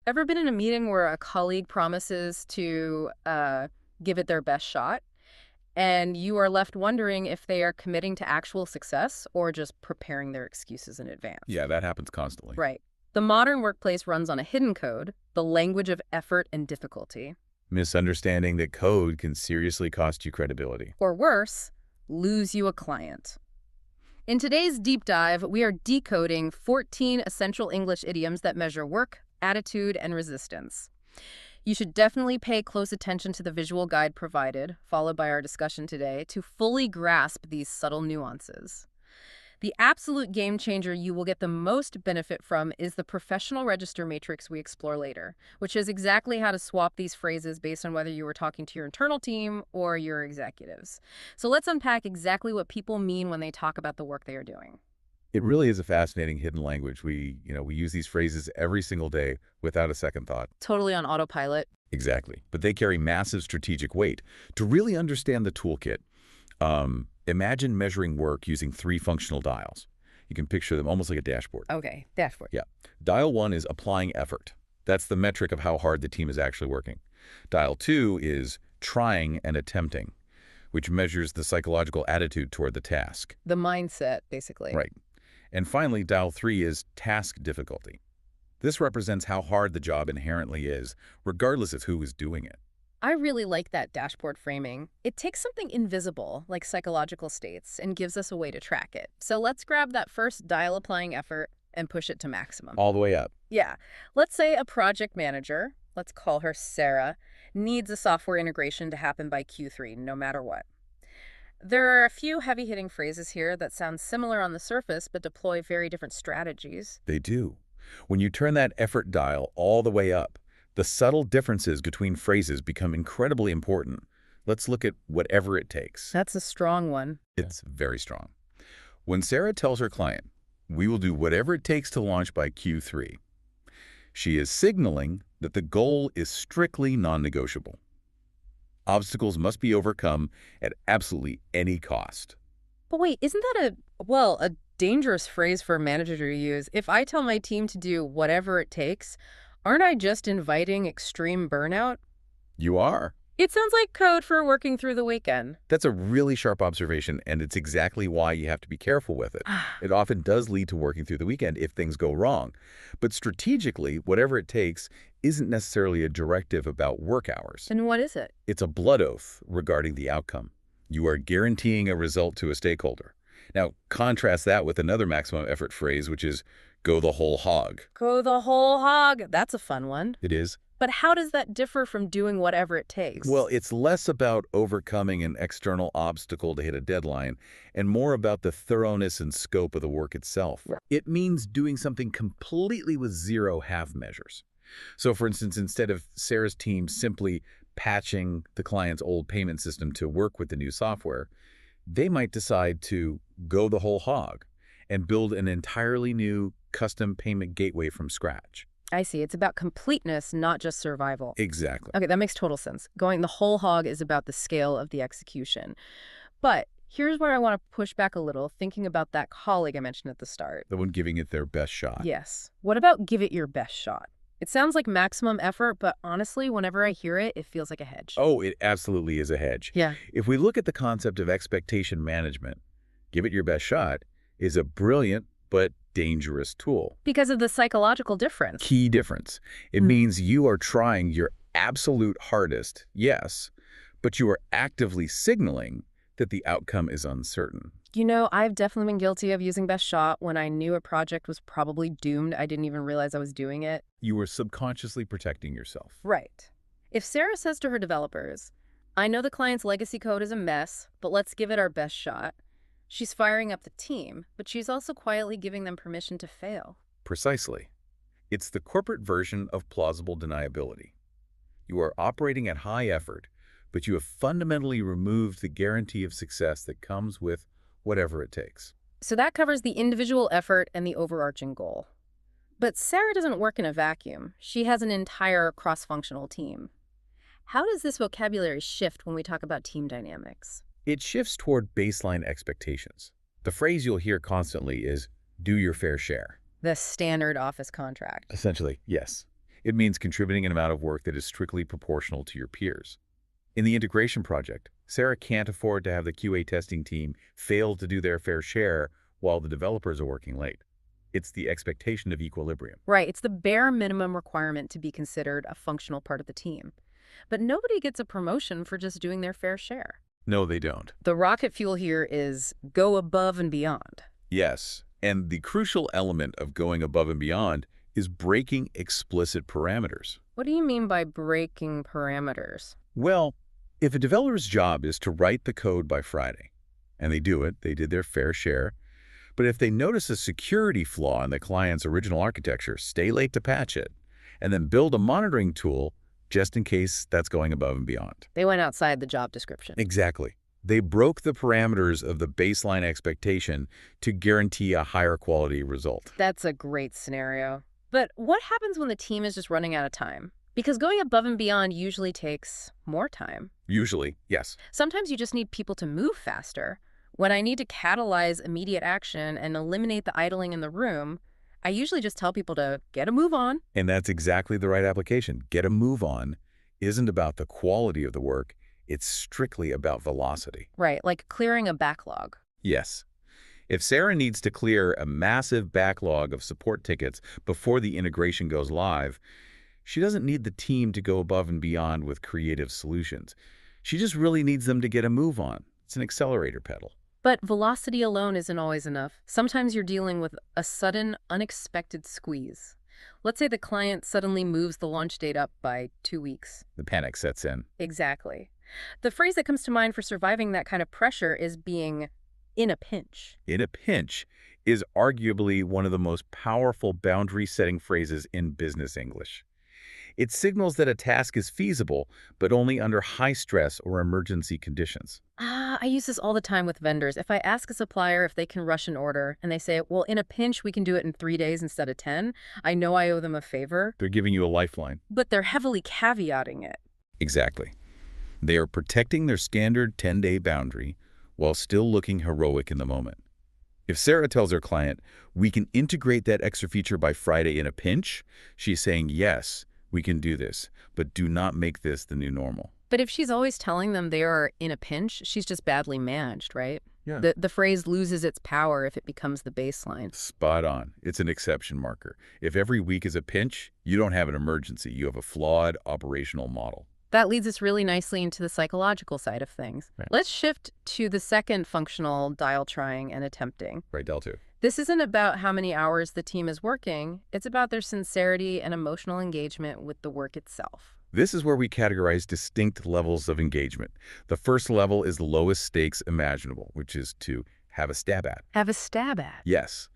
Ever been in a meeting where a colleague promises to give it their best shot, and you are left wondering if they are committing to actual success or just preparing their excuses in advance? Yeah, that happens constantly. Right. The modern workplace runs on a hidden code, the language of effort and difficulty. Misunderstanding that code can seriously cost you credibility. Or worse, lose you a client. In today's deep dive, we are decoding 14 essential English idioms that measure work, attitude, and resistance. You should definitely pay close attention to the visual guide provided, followed by our discussion today, to fully grasp these subtle nuances. The absolute game changer you will get the most benefit from is the professional register matrix we explore later, which is exactly how to swap these phrases based on whether you were talking to your internal team or your executives. So let's unpack exactly what people mean when they talk about the work they are doing. It really is a fascinating hidden language. We use these phrases every single day without a second thought. Totally on autopilot. Exactly. But they carry massive strategic weight. To really understand the toolkit, imagine measuring work using 3 functional dials. You can picture them almost like a dashboard. Okay, dashboard. Yeah. Dial 1 is applying effort. That's the metric of how hard the team is actually working. Dial 2 is trying and attempting, which measures the psychological attitude toward the task. The mindset, basically. Right. And finally, dial 3 is task difficulty. This represents how hard the job inherently is, regardless of who is doing it. I really like that dashboard framing. It takes something invisible, like psychological states, and gives us a way to track it. So let's grab that first dial applying effort and push it to maximum. All the way up. Yeah. Let's say a project manager, let's call her Sarah, needs a software integration to happen by Q3, no matter what. There are a few heavy-hitting phrases here that sound similar on the surface but deploy very different strategies. They do. When you turn that effort dial all the way up, the subtle differences between phrases become incredibly important. Let's look at whatever it takes. That's a strong one. It's very strong. When Sarah tells her client, "We will do whatever it takes to launch by Q3," she is signaling that the goal is strictly non-negotiable. Obstacles must be overcome at absolutely any cost. But wait, isn't that a dangerous phrase for a manager to use? If I tell my team to do whatever it takes, aren't I just inviting extreme burnout? You are. It sounds like code for working through the weekend. That's a really sharp observation, and it's exactly why you have to be careful with it. It often does lead to working through the weekend if things go wrong. But strategically, whatever it takes isn't necessarily a directive about work hours. And what is it? It's a blood oath regarding the outcome. You are guaranteeing a result to a stakeholder. Now, contrast that with another maximum effort phrase, which is go the whole hog. Go the whole hog. That's a fun one. It is. But how does that differ from doing whatever it takes? Well, it's less about overcoming an external obstacle to hit a deadline and more about the thoroughness and scope of the work itself. Right. It means doing something completely with 0 half measures. So, for instance, instead of Sarah's team simply patching the client's old payment system to work with the new software, they might decide to go the whole hog and build an entirely new custom payment gateway from scratch. I see. It's about completeness, not just survival. Exactly. Okay, that makes total sense. Going the whole hog is about the scale of the execution. But here's where I want to push back a little, thinking about that colleague I mentioned at the start. The one giving it their best shot. Yes. What about give it your best shot? It sounds like maximum effort, but honestly, whenever I hear it, it feels like a hedge. Oh, it absolutely is a hedge. Yeah. If we look at the concept of expectation management, give it your best shot is a brilliant but dangerous tool. Because of the psychological difference. Key difference. It means you are trying your absolute hardest, yes, but you are actively signaling that the outcome is uncertain. You know, I've definitely been guilty of using best shot when I knew a project was probably doomed. I didn't even realize I was doing it. You were subconsciously protecting yourself. Right. If Sarah says to her developers, I know the client's legacy code is a mess, but let's give it our best shot, she's firing up the team, but she's also quietly giving them permission to fail. Precisely. It's the corporate version of plausible deniability. You are operating at high effort, but you have fundamentally removed the guarantee of success that comes with whatever it takes. So that covers the individual effort and the overarching goal. But Sarah doesn't work in a vacuum. She has an entire cross-functional team. How does this vocabulary shift when we talk about team dynamics? It shifts toward baseline expectations. The phrase you'll hear constantly is, do your fair share. The standard office contract. Essentially, yes. It means contributing an amount of work that is strictly proportional to your peers. In the integration project, Sarah can't afford to have the QA testing team fail to do their fair share while the developers are working late. It's the expectation of equilibrium. Right, it's the bare minimum requirement to be considered a functional part of the team. But nobody gets a promotion for just doing their fair share. No, they don't. The rocket fuel here is go above and beyond. Yes, and the crucial element of going above and beyond is breaking explicit parameters. What do you mean by breaking parameters? Well, if a developer's job is to write the code by Friday, and they do it, they did their fair share, but if they notice a security flaw in the client's original architecture, stay late to patch it, and then build a monitoring tool just in case that's going above and beyond. They went outside the job description. Exactly. They broke the parameters of the baseline expectation to guarantee a higher quality result. That's a great scenario. But what happens when the team is just running out of time? Because going above and beyond usually takes more time. Usually, yes. Sometimes you just need people to move faster. When I need to catalyze immediate action and eliminate the idling in the room, I usually just tell people to get a move on. And that's exactly the right application. Get a move on isn't about the quality of the work. It's strictly about velocity. Right, like clearing a backlog. Yes. If Sarah needs to clear a massive backlog of support tickets before the integration goes live, she doesn't need the team to go above and beyond with creative solutions. She just really needs them to get a move on. It's an accelerator pedal. But velocity alone isn't always enough. Sometimes you're dealing with a sudden, unexpected squeeze. Let's say the client suddenly moves the launch date up by 2 weeks. The panic sets in. Exactly. The phrase that comes to mind for surviving that kind of pressure is being in a pinch. In a pinch is arguably one of the most powerful boundary-setting phrases in business English. It signals that a task is feasible, but only under high stress or emergency conditions. I use this all the time with vendors. If I ask a supplier if they can rush an order and they say, well, in a pinch, we can do it in 3 days instead of 10, I know I owe them a favor. They're giving you a lifeline. But they're heavily caveating it. Exactly. They are protecting their standard 10-day boundary while still looking heroic in the moment. If Sarah tells her client, we can integrate that extra feature by Friday in a pinch, she's saying, yes, we can do this, but do not make this the new normal. But if she's always telling them they are in a pinch, she's just badly managed, right? Yeah. The phrase loses its power if it becomes the baseline. Spot on. It's an exception marker. If every week is a pinch, you don't have an emergency. You have a flawed operational model. That leads us really nicely into the psychological side of things. Right. Let's shift to the second functional dial trying and attempting. Right, Delta? This isn't about how many hours the team is working. It's about their sincerity and emotional engagement with the work itself. This is where we categorize distinct levels of engagement. The first level is the lowest stakes imaginable, which is to have a stab at. Have a stab at. Yes.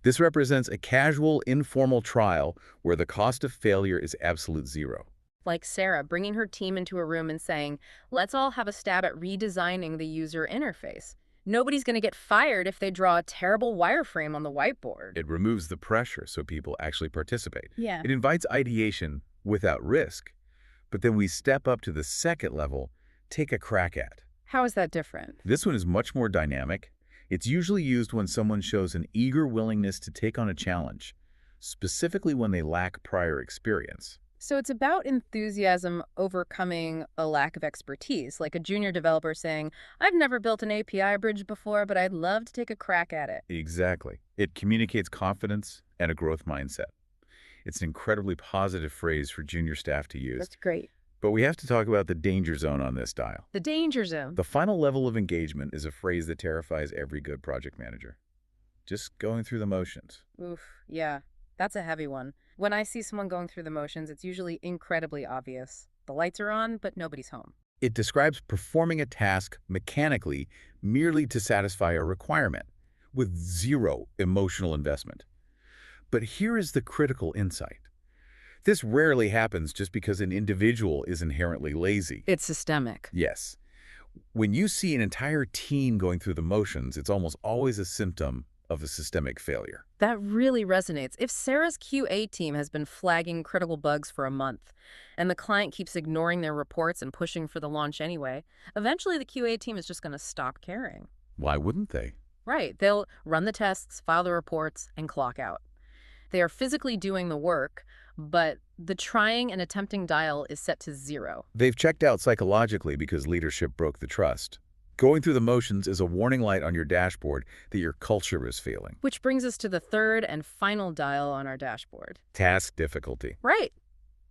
This represents a casual, informal trial where the cost of failure is absolute zero. Like Sarah bringing her team into a room and saying, let's all have a stab at redesigning the user interface. Nobody's going to get fired if they draw a terrible wireframe on the whiteboard. It removes the pressure so people actually participate. Yeah. It invites ideation without risk. But then we step up to the second level, take a crack at. How is that different? This one is much more dynamic. It's usually used when someone shows an eager willingness to take on a challenge, specifically when they lack prior experience. So it's about enthusiasm overcoming a lack of expertise, like a junior developer saying, I've never built an API bridge before, but I'd love to take a crack at it. Exactly. It communicates confidence and a growth mindset. It's an incredibly positive phrase for junior staff to use. That's great. But we have to talk about the danger zone on this dial. The danger zone. The final level of engagement is a phrase that terrifies every good project manager. Just going through the motions. Oof, yeah, that's a heavy one. When I see someone going through the motions, it's usually incredibly obvious. The lights are on, but nobody's home. It describes performing a task mechanically merely to satisfy a requirement, with zero emotional investment. But here is the critical insight. This rarely happens just because an individual is inherently lazy. It's systemic. Yes. When you see an entire team going through the motions, it's almost always a symptom of a systemic failure. That really resonates. If Sarah's QA team has been flagging critical bugs for a month, and the client keeps ignoring their reports and pushing for the launch anyway, eventually the QA team is just going to stop caring. Why wouldn't they? Right. They'll run the tests, file the reports, and clock out. They are physically doing the work, but The trying and attempting dial is set to 0. They've checked out psychologically because leadership broke the trust. Going through the motions is a warning light on your dashboard that your culture is failing. Which brings us to the third and final dial on our dashboard. Task difficulty. Right.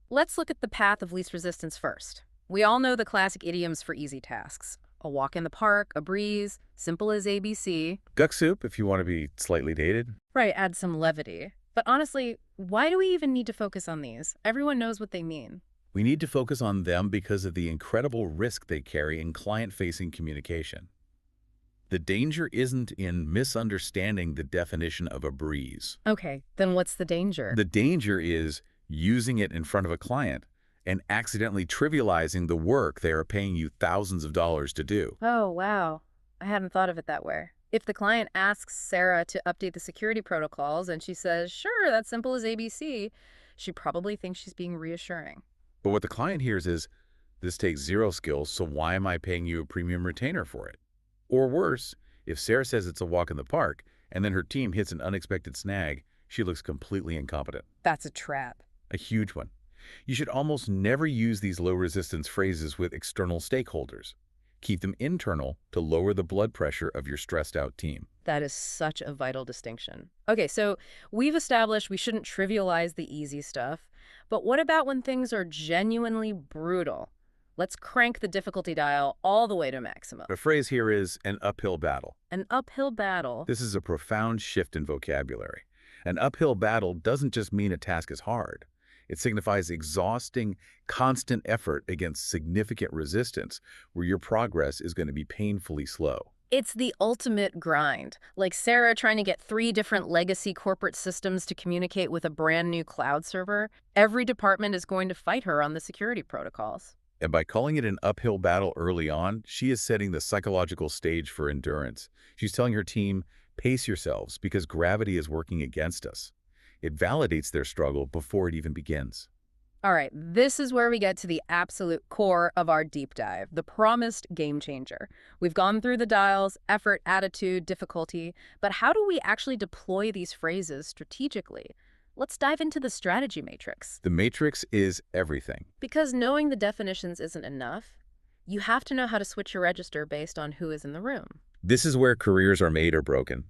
Let's look at the path of least resistance first. We all know the classic idioms for easy tasks. A walk in the park, a breeze, simple as ABC. Duck soup if you want to be slightly dated. Right, add some levity. But honestly, why do we even need to focus on these? Everyone knows what they mean. We need to focus on them because of the incredible risk they carry in client-facing communication. The danger isn't in misunderstanding the definition of a breeze. Okay, then what's the danger? The danger is using it in front of a client and accidentally trivializing the work they are paying you thousands of dollars to do. Oh, wow. I hadn't thought of it that way. If the client asks Sarah to update the security protocols and she says, sure, that's simple as ABC, she probably thinks she's being reassuring. But what the client hears is, this takes zero skills, so why am I paying you a premium retainer for it? Or worse, if Sarah says it's a walk in the park and then her team hits an unexpected snag, she looks completely incompetent. That's a trap. A huge one. You should almost never use these low-resistance phrases with external stakeholders. Keep them internal to lower the blood pressure of your stressed-out team. That is such a vital distinction. Okay, so we've established we shouldn't trivialize the easy stuff, but what about when things are genuinely brutal? Let's crank the difficulty dial all the way to maximum. The phrase here is an uphill battle. An uphill battle? This is a profound shift in vocabulary. An uphill battle doesn't just mean a task is hard. It signifies exhausting, constant effort against significant resistance, where your progress is going to be painfully slow. It's the ultimate grind, like Sarah trying to get 3 different legacy corporate systems to communicate with a brand new cloud server. Every department is going to fight her on the security protocols. And by calling it an uphill battle early on, she is setting the psychological stage for endurance. She's telling her team, pace yourselves because gravity is working against us. It validates their struggle before it even begins. All right, this is where we get to the absolute core of our deep dive, the promised game changer. We've gone through the dials, effort, attitude, difficulty, but how do we actually deploy these phrases strategically? Let's dive into the strategy matrix. The matrix is everything. Because knowing the definitions isn't enough, you have to know how to switch your register based on who is in the room. This is where careers are made or broken.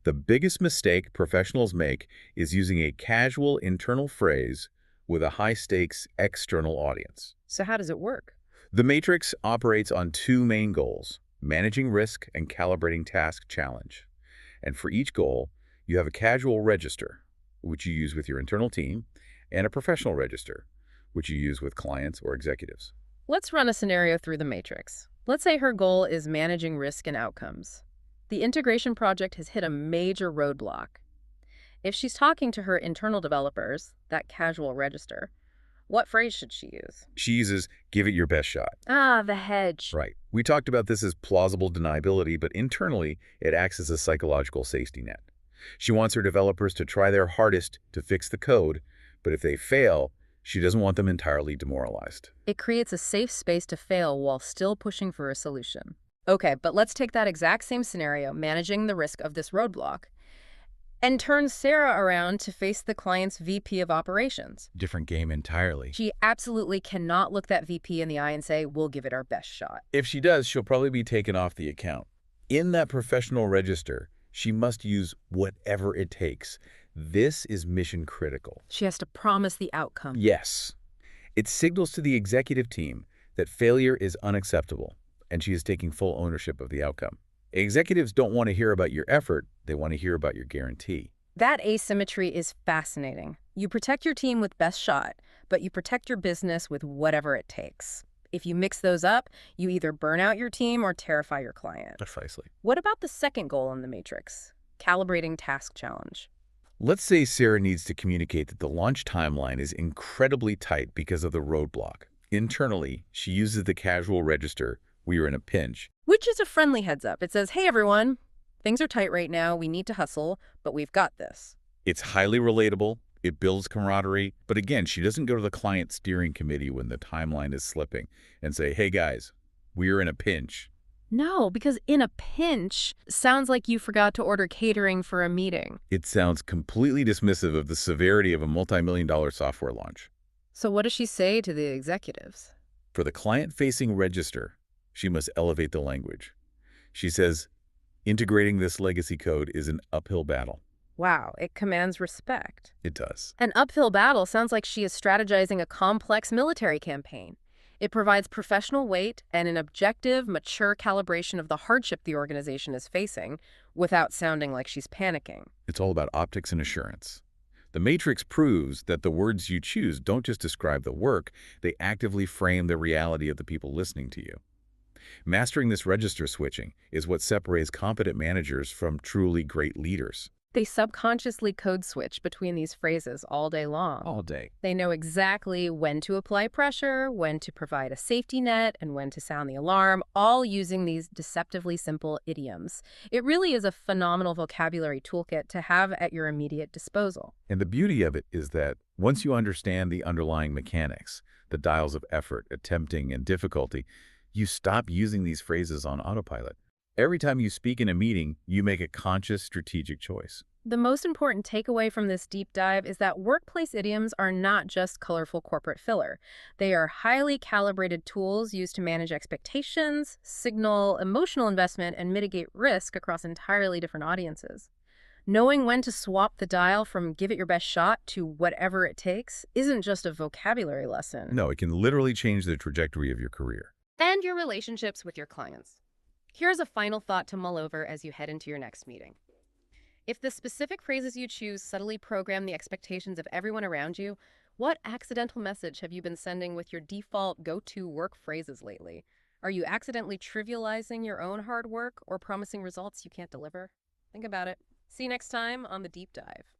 The biggest mistake professionals make is using a casual internal phrase with a high-stakes external audience. So how does it work? The matrix operates on 2 main goals, managing risk and calibrating task challenge. And for each goal, you have a casual register, which you use with your internal team, and a professional register, which you use with clients or executives. Let's run a scenario through the matrix. Let's say her goal is managing risk and outcomes. The integration project has hit a major roadblock. If she's talking to her internal developers, that casual register, what phrase should she use? She uses, give it your best shot. Ah, the hedge. Right. We talked about this as plausible deniability, but internally, it acts as a psychological safety net. She wants her developers to try their hardest to fix the code, but if they fail, she doesn't want them entirely demoralized. It creates a safe space to fail while still pushing for a solution. Okay, but let's take that exact same scenario, managing the risk of this roadblock, and turn Sarah around to face the client's VP of operations. Different game entirely. She absolutely cannot look that VP in the eye and say, we'll give it our best shot. If she does, she'll probably be taken off the account. In that professional register, she must use whatever it takes. This is mission critical. She has to promise the outcome. Yes. It signals to the executive team that failure is unacceptable, and she is taking full ownership of the outcome. Executives don't want to hear about your effort, they want to hear about your guarantee. That asymmetry is fascinating. You protect your team with best shot, but you protect your business with whatever it takes. If you mix those up, you either burn out your team or terrify your client. Precisely. What about the second goal in the matrix? Calibrating task challenge. Let's say Sarah needs to communicate that the launch timeline is incredibly tight because of the roadblock. Internally, she uses the casual register, we are in a pinch. Which is a friendly heads up. It says, hey everyone, things are tight right now, we need to hustle, but we've got this. It's highly relatable, it builds camaraderie, but again, she doesn't go to the client steering committee when the timeline is slipping and say, hey guys, we're in a pinch. No, because in a pinch sounds like you forgot to order catering for a meeting. It sounds completely dismissive of the severity of a multi-million-dollar software launch. So what does she say to the executives? For the client-facing register, she must elevate the language. She says, integrating this legacy code is an uphill battle. Wow, it commands respect. It does. An uphill battle sounds like she is strategizing a complex military campaign. It provides professional weight and an objective, mature calibration of the hardship the organization is facing without sounding like she's panicking. It's all about optics and assurance. The matrix proves that the words you choose don't just describe the work, they actively frame the reality of the people listening to you. Mastering this register switching is what separates competent managers from truly great leaders. They subconsciously code switch between these phrases all day long. All day. They know exactly when to apply pressure, when to provide a safety net, and when to sound the alarm, all using these deceptively simple idioms. It really is a phenomenal vocabulary toolkit to have at your immediate disposal. And the beauty of it is that once you understand the underlying mechanics, the dials of effort, attempting, and difficulty, you stop using these phrases on autopilot. Every time you speak in a meeting, you make a conscious strategic choice. The most important takeaway from this deep dive is that workplace idioms are not just colorful corporate filler. They are highly calibrated tools used to manage expectations, signal emotional investment, and mitigate risk across entirely different audiences. Knowing when to swap the dial from give it your best shot to whatever it takes isn't just a vocabulary lesson. No, it can literally change the trajectory of your career. And your relationships with your clients. Here's a final thought to mull over as you head into your next meeting. If the specific phrases you choose subtly program the expectations of everyone around you, what accidental message have you been sending with your default go-to work phrases lately? Are you accidentally trivializing your own hard work or promising results you can't deliver? Think about it. See you next time on The Deep Dive.